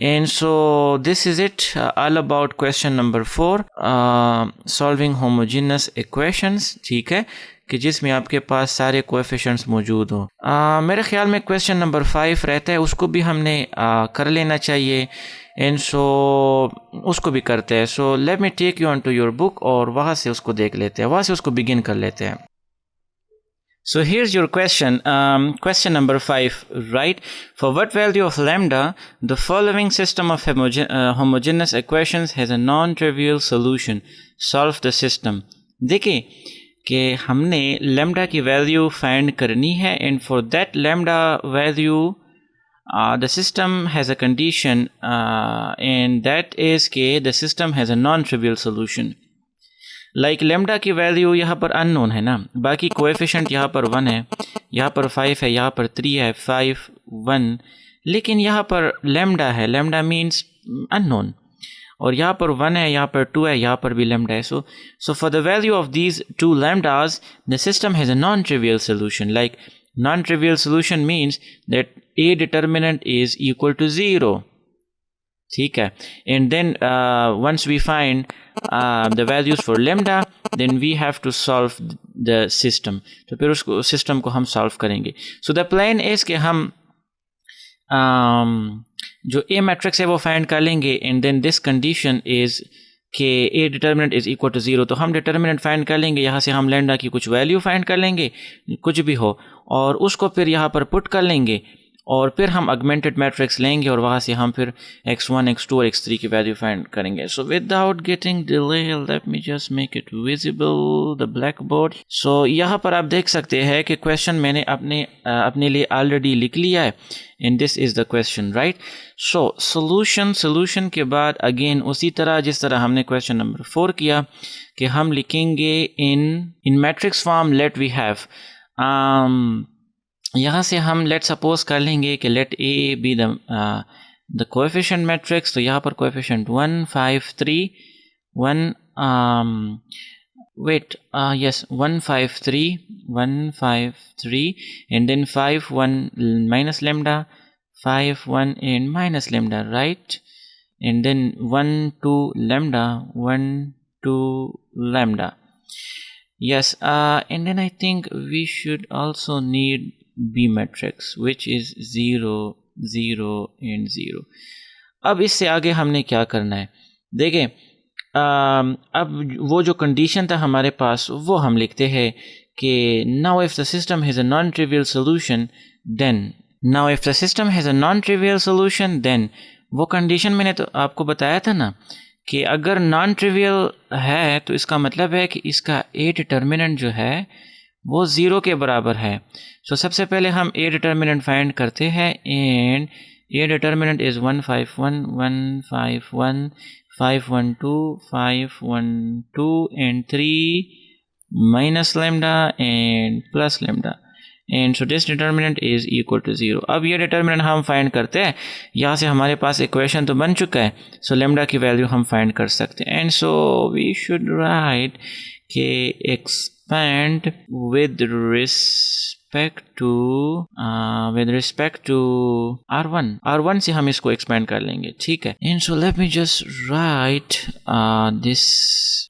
And so this is it, all about question number 4, solving homogeneous equations, ठीक है, कि जिसमें आपके पास सारे कोएफिशिएंट्स मौजूद हो। मेरे ख्याल में क्वेश्चन नंबर 5 रहता है, उसको भी हमने कर लेना चाहिए। एंड सो उसको भी करते हैं। So let me take you on to your book और वहाँ से उसको देख लेते हैं, वहाँ से उसको बिगिन कर लेते हैं। So here's your question. Question number 5, right? For what value of lambda the following system of homogeneous equations has a non-trivial solution? Solve the system. देखिए कि हमने lambda की वैल्यू फाइंड करनी है, and for that lambda value the system has a condition and that is कि the system has a non-trivial solution. Like lambda की वैल्यू यहाँ पर अननोन है ना, बाकी कोएफिशिएंट यहाँ पर 1 है, यहाँ पर 5 है, यहाँ पर 3 है, 5 1, लेकिन यहाँ पर लेमडा है, लेमडा मीन्स अननोन, और यहाँ पर 1 है, यहाँ पर 2 है, यहाँ पर भी लेमडा है. So for the value of these two lambdas the system has a non trivial solution. Like non trivial solution means that a determinant is equal to 0. ठीक है, and then once we find the values for lambda, then we have to solve the system. तो फिर उसको सिस्टम को हम सॉल्व करेंगे. सो द प्लान इज कि हम जो ए मैट्रिक्स है वो फाइंड कर लेंगे, and then this condition is कि a determinant is equal to 0. तो हम डिटर्मिनेंट फाइंड कर लेंगे, यहाँ से हम लैम्डा की कुछ वैल्यू फाइंड कर लेंगे, कुछ भी हो, और उसको फिर यहाँ पर पुट कर लेंगे, और फिर हम अगमेंटेड मैट्रिक्स लेंगे और वहाँ से हम फिर x1, x2 और x3 की वैल्यू फाइंड करेंगे. सो without getting delay let me just make it visible the black board. So यहाँ पर आप देख सकते हैं कि क्वेश्चन मैंने अपने लिए ऑलरेडी लिख लिया है, and this is the question, right. So solution के बाद अगेन उसी तरह जिस तरह हमने क्वेश्चन नंबर 4 किया कि हम लिखेंगे in matrix form let we have, यहाँ से हम लेट सपोज कर लेंगे कि let A be the coefficient matrix. तो यहाँ पर coefficient 1 5 3 1 yes 1 5 3 and then 5 1 minus lambda, 5 1 and minus lambda, right, and then 1 2 lambda, 1 2 lambda. Yes, and then I think we should also need B matrix which is 0 0 and 0. अब इससे आगे हमने क्या करना है, देखें अब वो जो कंडीशन था हमारे पास वो हम लिखते हैं कि now if the system has a non-trivial solution then वो कंडीशन मैंने तो आपको बताया था ना कि अगर नॉन ट्रिवियल है तो इसका मतलब है कि इसका ए डिटर्मिनेंट जो है वो 0 के बराबर है. सो सबसे पहले हम ए डिटर्मिनेंट फाइंड करते हैं, and A determinant is 1 5 1 1 5 1 5 1 2 5 1 2 and 3 minus lambda and plus lambda, and so this determinant is equal to 0. अब ये डिटर्मिनेंट हम फाइंड करते हैं, यहाँ से हमारे पास इक्वेशन तो बन चुका है, सो lambda की वैल्यू हम फाइंड कर सकते हैं. And so we should write के expand with respect to R1 से हम इसको expand कर लेंगे, ठीक है. And so let me just write this.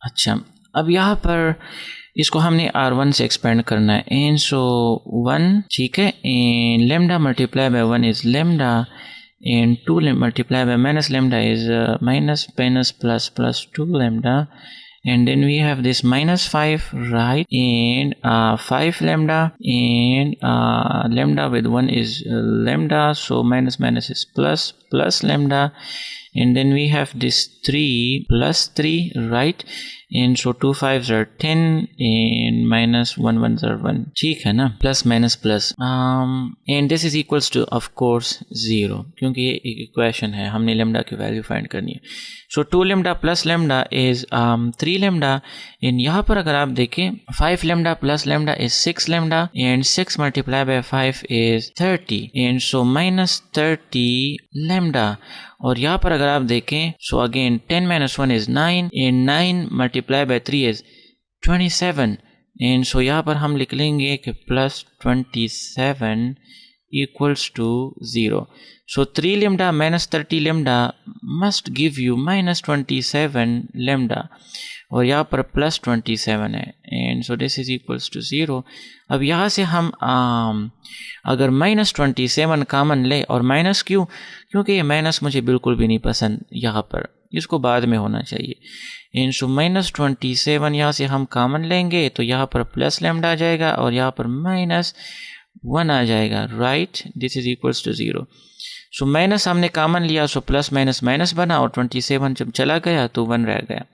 अच्छा, अब यहाँ पर इसको हमने R1 से expand करना है, and so 1, ठीक है, and lambda multiply by 1 is lambda, and 2 multiply by minus lambda is minus plus 2 lambda, and then we have this minus 5, right, and 5 lambda, and lambda with 1 is lambda, so minus is plus lambda, and then we have this 3 plus 3, right, and so 2 5s are 10 and minus 1 1s are 1, ठीक है ना, plus minus plus, and this is equals to of course 0 क्योंकि ये एक इक्वेशन है, हमने lambda की वैल्यू फाइंड करनी है. So 2 lambda plus lambda is 3 lambda, and यहाँ पर अगर आप देखें 5 lambda plus lambda is 6 lambda, and 6 multiplied by 5 is 30, and so minus 30 lambda. और यहाँ पर अगर आप देखें so again 10 minus 1 is 9, and 9 multiplied by 3 is 27, and so यहाँ पर हम लिख लेंगे कि plus 27 equals to 0. So 3 lambda minus 30 lambda must give you minus 27 lambda, और यहाँ पर plus 27 है, and so this is equals to 0. अब यहाँ से हम अगर minus 27 कॉमन ले, और माइनस क्योंकि ये माइनस मुझे बिल्कुल भी नहीं पसंद यहाँ पर, इसको बाद में होना चाहिए। इन सो -27 यहाँ से हम कॉमन लेंगे तो यहाँ पर प्लस लैम्डा आ जाएगा और यहाँ पर -1 आ जाएगा, right. This is equals to 0। So minus हमने कॉमन लिया, सो प्लस माइनस माइनस बना और 27 जब चला गया तो 1 रह गया।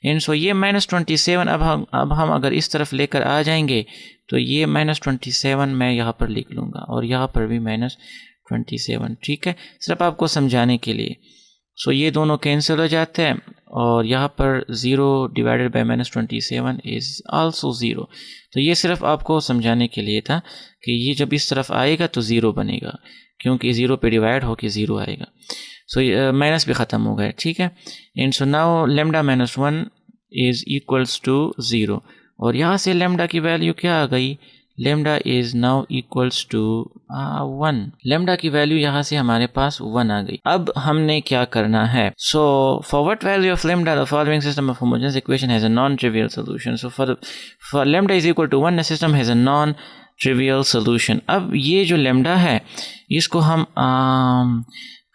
इन सो ये -27 अब हम अगर इस तरफ लेकर आ जाएंगे तो ये -27 मैं यहाँ पर लिख लूँगा और यहाँ पर भी -27, ठीक है, सिर्फ आपको समझाने के लिए। सो ये दोनों कैंसिल हो जाते हैं और यहाँ पर 0 डिवाइडेड बाय -27 इज़ आल्सो 0। तो ये सिर्फ आपको समझाने के लिए था कि ये जब इस तरफ आएगा तो 0 बनेगा, क्योंकि 0 पे डिवाइड होके 0 आएगा। सो माइनस भी ख़त्म हो गया, ठीक है। And so now lambda -1 is equals to 0 और यहाँ से लैम्डा की वैल्यू क्या आ गई, lambda is now equals to 1। Lambda की वैल्यू यहाँ से हमारे पास 1 आ गई। अब हमने क्या करना है, so for what value of lambda the following system of homogeneous equation has a non trivial solution. So for lambda is equal to 1 the system has a non trivial solution. अब ये जो लैम्डा है इसको हम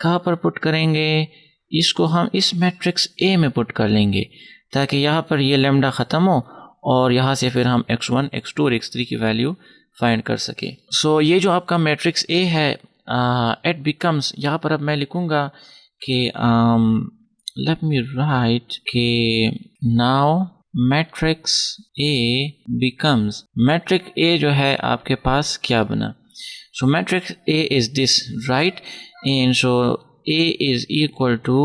कहाँ पर पुट करेंगे, इसको हम इस मैट्रिक्स ए में पुट कर लेंगे ताकि यहाँ पर ये लैम्डा ख़त्म हो और यहाँ से फिर हम x1, x2 और x3 की वैल्यू फाइंड कर सके। सो ये जो आपका मैट्रिक्स ए है इट बिकम्स, यहाँ पर अब मैं लिखूँगा कि लेट मी राइट कि now matrix A becomes, matrix A जो है आपके पास क्या बना, so matrix A is this, right. And so A is equal to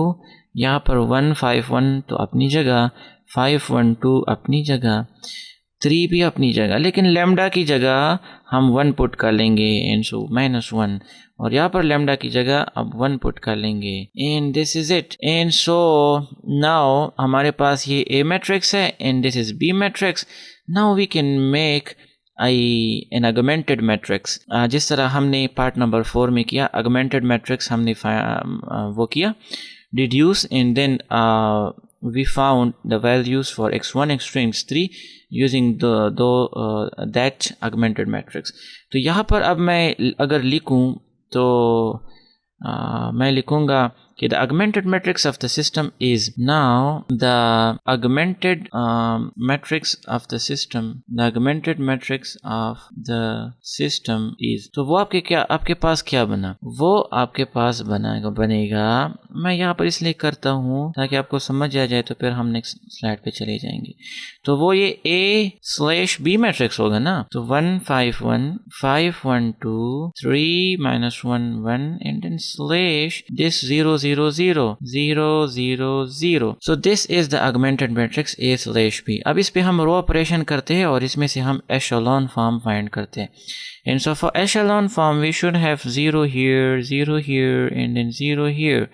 यहाँ पर 1 5 1 तो अपनी जगह, 5 1 2 अपनी जगह, 3 भी अपनी जगह, लेकिन लैम्डा की जगह हम 1 पुट कर लेंगे। एंड सो -1 और यहाँ पर लैम्डा की जगह अब 1 पुट कर लेंगे। And this is it. And so now हमारे पास ये ए मैट्रिक्स है and this is B matrix. Now we can make an augmented matrix, जिस तरह हमने पार्ट नंबर 4 में किया। अगमेंटेड मैट्रिक्स हमने वो किया, deduce, and then we found the values for x1, x2, x3 using that augmented matrix. तो यहाँ पर अब मैं अगर लिखूँ तो मैं लिखूँगा कि the augmented matrix of the system is, now the augmented matrix of the system, the augmented matrix of the system is, तो वो आपके पास क्या बना, वो आपके पास बनेगा। मैं यहाँ पर इसलिए करता हूँ ताकि आपको समझ आ जाए, तो फिर हम नेक्स्ट स्लाइड पे चले जाएंगे। तो वो ये A/B मैट्रिक्स होगा ना, तो 1 5 1 5 1 2 3 -1 1 and then slash this 0 0 0 0 0 0। So this is the augmented matrix A/B। अब इस पे हम रो ऑपरेशन करते हैं और इसमें से हम एशेलॉन फॉर्म फाइंड करते हैं। And so for echelon form we should have 0 here, 0 here and then 0 here।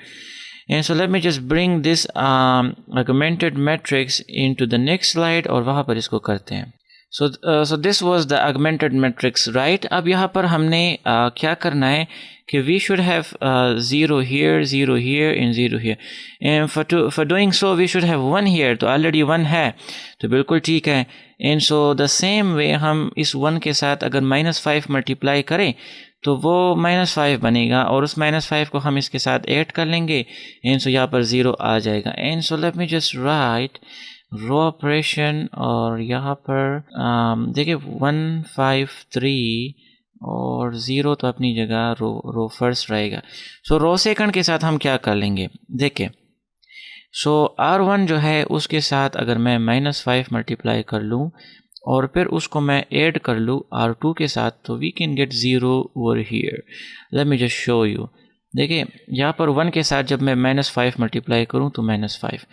And so let me just bring this augmented matrix into the next slide और वहाँ पर इसको करते हैं। So this was the augmented matrix, right? अब यहाँ पर हमने क्या करना है कि we should have 0 here, 0 here and 0 here, and for doing so we should have 1 here। तो already 1 है तो बिल्कुल ठीक है। and so the same way हम इस 1 के साथ अगर -5 मल्टीप्लाई करें तो वो -5 बनेगा और उस -5 को हम इसके साथ ऐड कर लेंगे। and so यहाँ पर 0 आ जाएगा। and so let me just write row operation और यहाँ पर देखिए 1 5 3 और 0 तो अपनी जगह रो फर्स्ट रहेगा। सो रो सेकंड के साथ हम क्या कर लेंगे, देखिए। सो R1 जो है उसके साथ अगर मैं -5 मल्टीप्लाई कर लूँ और फिर उसको मैं ऐड कर लूँ R2 के साथ, तो we can get 0 over here. Let me just show you. देखिए यहाँ पर 1 के साथ जब मैं -5 मल्टीप्लाई करूँ तो -5,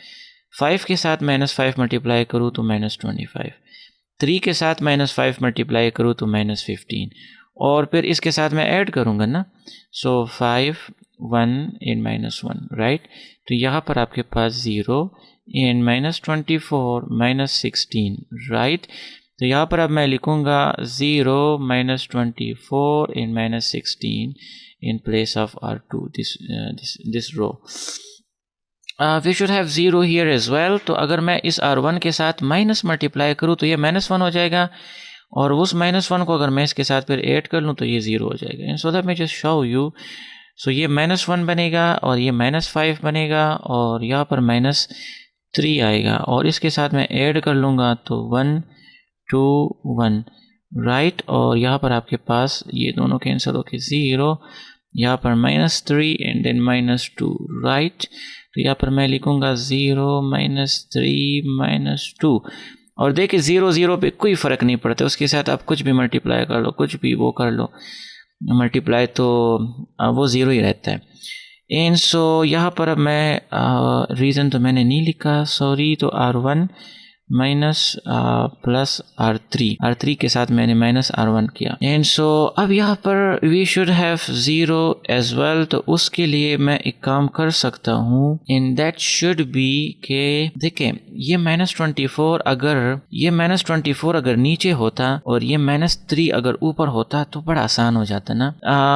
5 के साथ -5 मल्टीप्लाई करूँ तो -25, 3 के साथ -5 मल्टीप्लाई करूँ तो -15 और फिर इसके साथ मैं ऐड करूँगा ना, सो 5 1 and -1, राइट। तो यहाँ पर आपके पास 0 and -24 -16, राइट। तो यहाँ पर अब मैं लिखूँगा 0 -24 and -16 in place of R2, this row। We should have 0 here as well। तो अगर मैं इस R1 के साथ माइनस मल्टीप्लाई करूँ तो ये -1 हो जाएगा और उस -1 को अगर मैं इसके साथ फिर ऐड कर लूँ तो ये 0 हो जाएगा। एंड सो दैट मैं जस्ट शो यू। सो ये -1 बनेगा और ये -5 बनेगा और यहाँ पर -3 आएगा और इसके साथ मैं ऐड कर लूँगा तो 1 2 1 राइट। और यहाँ पर आपके पास ये दोनों कैंसिल होके 0, यहाँ पर -3 एंड देन -2 राइट। तो यहाँ पर मैं लिखूँगा 0 -3 -2 और देखिए 0 0 पे कोई फ़र्क नहीं पड़ता, उसके साथ आप कुछ भी मल्टीप्लाई कर लो, कुछ भी वो कर लो मल्टीप्लाई, तो वो 0 ही रहता है। एंड सो यहाँ पर अब मैं रीज़न तो मैंने नहीं लिखा, सॉरी, तो R1 माइनस प्लस R3 के साथ मैंने -R1 किया। एंड सो अब यहाँ पर we should have 0 as well, तो उसके लिए मैं एक काम कर सकता हूँ एंड दैट शुड बी के देखें ये -24 अगर नीचे होता और ये -3 अगर ऊपर होता तो बड़ा आसान हो जाता ना।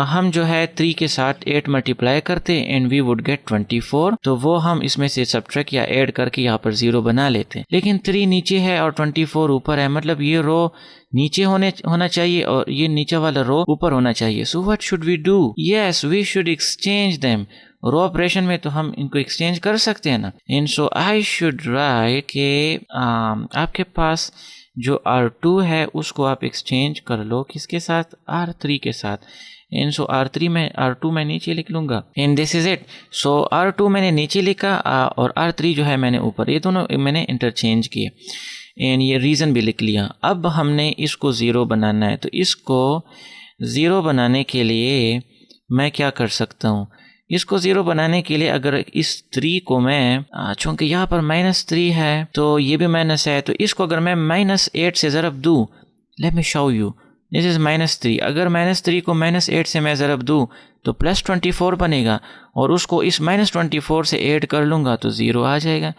हम जो है 3 के साथ 8 मल्टीप्लाई करते एंड वी वुड गेट 24, तो वो हम इसमें से सब्ट्रैक्ट या ऐड करके यहाँ पर 0 बना लेते। लेकिन 3 नीचे है और 24 ऊपर है, मतलब ये रो नीचे होना चाहिए और ये नीचे वाला रो ऊपर होना चाहिए। So what should we do? Yes, we should exchange them. Row operation में तो हम इनको एक्सचेंज कर सकते हैं ना। And so I should write के आपके पास जो R2 है उसको आप एक्सचेंज कर लो किसके साथ? R3 के साथ। एंड सो R2 मैं नीचे लिख लूँगा and this is it. So R2 मैंने नीचे लिखा और R3 जो है मैंने ऊपर, ये दोनों मैंने इंटरचेंज किए एंड ये रीज़न भी लिख लिया। अब हमने इसको 0 बनाना है, तो इसको 0 बनाने के लिए मैं क्या कर सकता हूँ? इसको 0 बनाने के लिए अगर इस 3 को मैं चूँकि यहाँ पर -3 है तो ये भी माइनस है, तो इसको अगर मैं -8 से ज़रब दूँ, let me show you, this is -3। अगर -3 को -8 से मैं ज़रब दूँ तो +24 बनेगा और उसको इस -24 से ऐड कर लूँगा तो 0 आ जाएगा।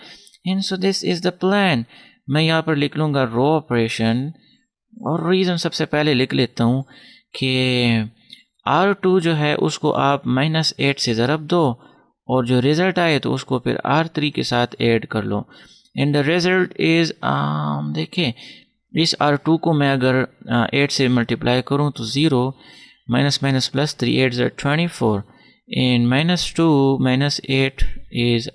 And so this is the plan. मैं यहाँ पर लिख लूँगा रो ऑपरेशन और रीज़न सबसे पहले लिख लेता हूँ कि R2 जो है उसको आप -8 से ज़रब दो और जो रिज़ल्ट आए तो उसको फिर R3 के साथ ऐड कर लो एंड द रिज़ल्ट इज़ देखिए इस R2 को मैं अगर 8 से मल्टीप्लाई करूँ तो 0 -+3 8 = 24 एंड -2 -8 इज़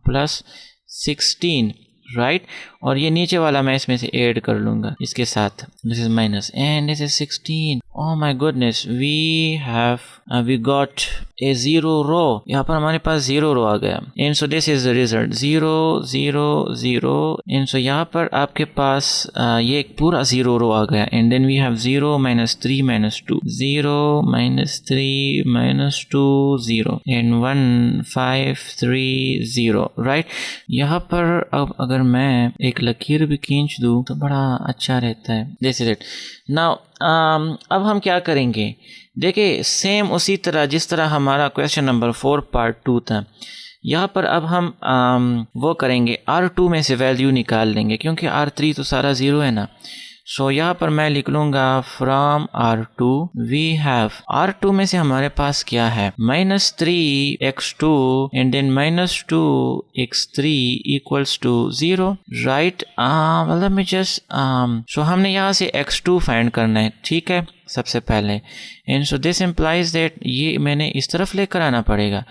+16 राइट। और ये नीचे वाला मैं इसमें से ऐड कर लूँगा इसके साथ, this is minus and this is 16। Oh my goodness, we got a 0 row. यहाँ पर हमारे पास 0 रो आ गया and so this is the result 0 0 0 and so यहाँ पर आपके पास ये एक पूरा 0 रो आ गया and then we have 0 -3 -2 0 -3 -2 0 and 1 5 3 0 right. यहाँ पर अब अगर मैं एक लकीर भी खींच दूँ तो बड़ा अच्छा रहता है। This is it now. अब हम क्या करेंगे, देखिए सेम उसी तरह जिस तरह हमारा क्वेश्चन नंबर 4 पार्ट 2 था, यहाँ पर अब हम वो करेंगे R2 में से वैल्यू निकाल लेंगे क्योंकि R3 तो सारा 0 है ना। सो यहाँ पर मैं लिख लूँगा from R2 we have, R2 में से हमारे पास क्या है -3x2 and then -2x3 equals to 0 right. मतलब मैं जस्ट सो हमने यहाँ से x2 फाइंड करना है, ठीक है, सबसे पहले। And so this implies that ये मैंने इस तरफ लेकर आना पड़ेगा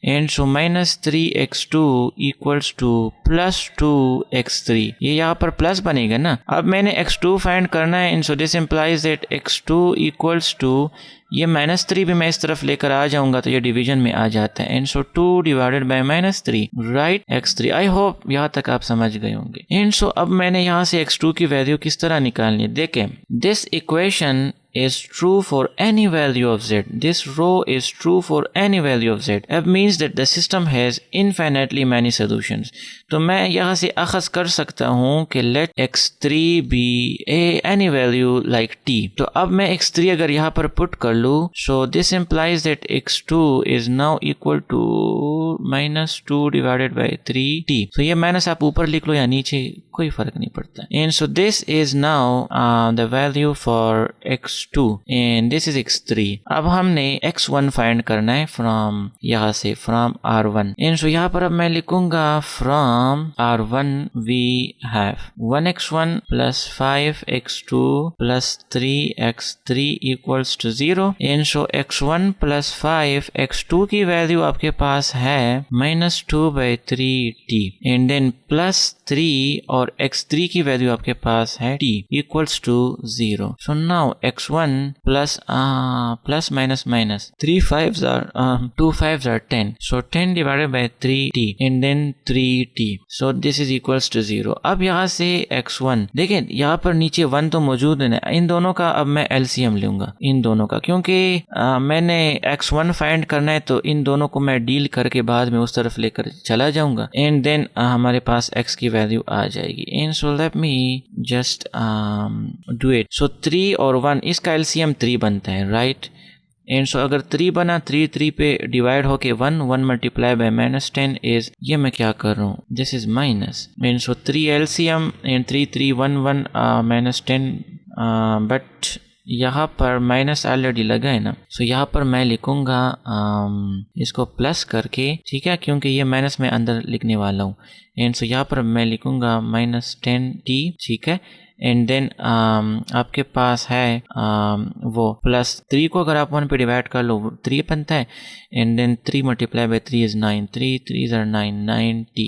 and so -3x2 equals to +2x3, ये यहाँ पर प्लस बनेगा ना। अब मैंने x2 फाइंड करना है and so this implies that x2 equals to, ये -3 भी मैं इस तरफ लेकर आ जाऊंगा तो ये डिवीजन में आ जाता है and so 2 divided by -3 right x3। I hope यहाँ तक आप समझ गए होंगे। एंड सो अब मैंने यहाँ से x2 की वैल्यू किस तरह निकालनी है, देखें this equation is true for any value of z. This row is true for any value of z. That means that the system has infinitely many solutions. तो मैं यहाँ से अखज़ कर सकता हूँ कि let x3 be any value like t. तो अब मैं x3 अगर यहाँ पर put कर लूँ, so this implies that x2 is now equal to -2 divided by 3t. So ये माइनस आप ऊपर लिख लो या नीचे, कोई फर्क नहीं पड़ता। And so this is now the value for x2 x2 and this is x3। अब हमने x1 फाइंड करना है फ्रॉम यहाँ से फ्रॉम R1 एंड सो यहाँ पर अब मैं लिखूंगा from R1 we have 1x1 plus 5x2 plus 3x3 equals to 0 and so x1 plus 5 x2 की वैल्यू आपके पास है -2/3t एंड देन प्लस 3 और x3 की वैल्यू आपके पास है t equals to 0। So now x1 plus plus minus minus 3 5s are 2 5s are 10 so 10 divided by 3t and then 3t so this is equals to 0। अब यहाँ से x1 देखें यहाँ पर नीचे 1 तो मौजूद है, इन दोनों का अब मैं LCM लूंगा इन दोनों का, क्योंकि मैंने x1 फाइंड करना है तो इन दोनों को मैं डील करके बाद में उस तरफ लेकर चला जाऊंगा एंड देन हमारे पास x की वैल्यू आ जाएगी and so let me just do it. So 3 और 1 इसका LCM 3 बनता है राइट एंड सो अगर 3 बना 3 पे डिवाइड होके 1 मल्टीप्लाई बाय -10 इज ये मैं क्या कर रहा हूँ this is minus and so 3 LCM and 3 3 1 1 -10 but यहाँ पर माइनस ऑलरेडी लगा है ना, सो यहाँ पर मैं लिखूंगा इसको प्लस करके, ठीक है, क्योंकि ये माइनस में अंदर लिखने वाला हूँ एंड सो यहाँ पर मैं लिखूंगा -10t, ठीक है, एंड देन आपके पास है वो प्लस 3 को अगर आप 1 पे डिवाइड कर लो 3 बनता है and then 3 multiply by 3 is 9 3 3s are 9t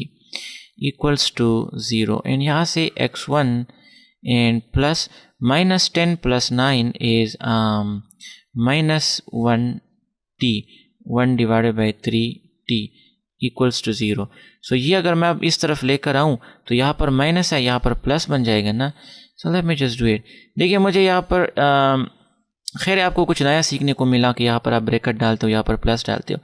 equals to 0 and यहाँ से x1 and plus -10 plus 9 is -1t 1 divided by 3t equals to 0। सो ये अगर मैं अब इस तरफ लेकर आऊँ तो यहाँ पर माइनस है, यहाँ पर प्लस बन जाएगा ना। सो let me just do it. देखिए मुझे यहाँ पर खैर आपको कुछ नया सीखने को मिला कि यहाँ पर आप ब्रैकेट डालते हो, यहाँ पर प्लस डालते हो।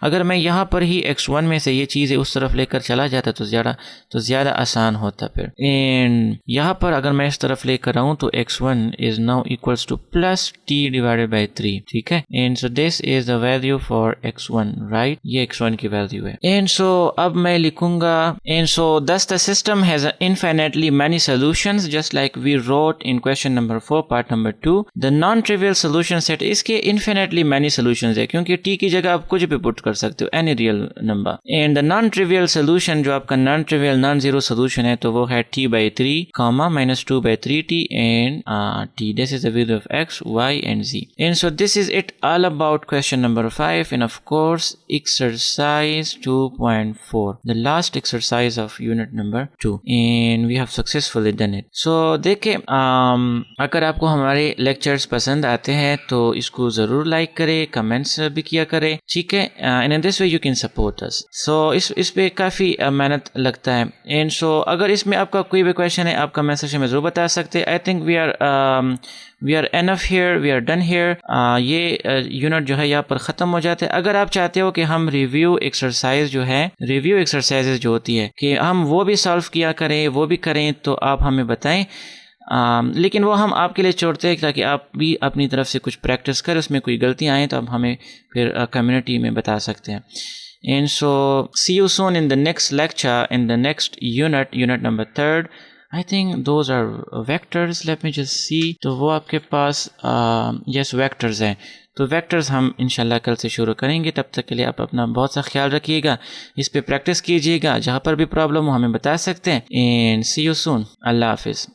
अगर मैं यहाँ पर ही x1 में से ये चीज़ें उस तरफ लेकर चला जाता तो ज़्यादा आसान होता फिर। एंड यहाँ पर अगर मैं इस तरफ लेकर आऊँ तो x1 is now equals two plus t divided by 3, ठीक है। And so this is the value for x1, right, ये x1 की वैल्यू है। एंड सो अब मैं लिखूंगा and so thus the system has infinitely many solutions just like we wrote in question number 4 part number 2। The non trivial solution set, इसके इनफिनिटली मैनी सोल्यूशंस है क्योंकि t की जगह आप कुछ भी पुट कर सकते हो, any real number. And the non trivial solution, जो आपका non trivial non zero solution है, तो वो है t/3, -2/3t and t। This is the value of x, y and z। And so this is it all about question number 5 and of course exercise 2.4, the last exercise of unit number 2, and we have successfully done it. So देखिए अगर आपको हमारे लेक्चर्स पसंद आते हैं तो इसको जरूर लाइक करें, कमेंट्स भी किया करें, ठीक है। And in this way you can support us. So इस पे काफ़ी मेहनत लगता है। एंड सो अगर इसमें आपका कोई भी क्वेश्चन है आप कमेंट सेक्शन में जरूर बता सकते हैं। I think we are enough here, we are done here. ये यूनिट जो है यहाँ पर ख़त्म हो जाते हैं। अगर आप चाहते हो कि हम रिव्यू एक्सरसाइज जो होती है कि हम वो भी सॉल्व किया करें, वो भी करें, तो आप हमें बताएं। लेकिन वो हम आपके लिए छोड़ते हैं ताकि आप भी अपनी तरफ से कुछ प्रैक्टिस करें, उसमें कोई गलतियाँ आएँ तो आप हमें फिर कम्युनिटी में बता सकते हैं। And so see you soon in the next lecture in the next unit number 3rd। I think those are vectors, let me just see. तो वो आपके पास यस वेक्टर्स हैं, तो वेक्टर्स हम इंशाल्लाह कल से शुरू करेंगे। तब तक के लिए आप अपना बहुत सा ख्याल रखिएगा, इस पे प्रैक्टिस कीजिएगा, जहाँ पर भी प्रॉब्लम हो हमें बता सकते हैं। एंड सी यू सून, अल्लाह हाफिज़।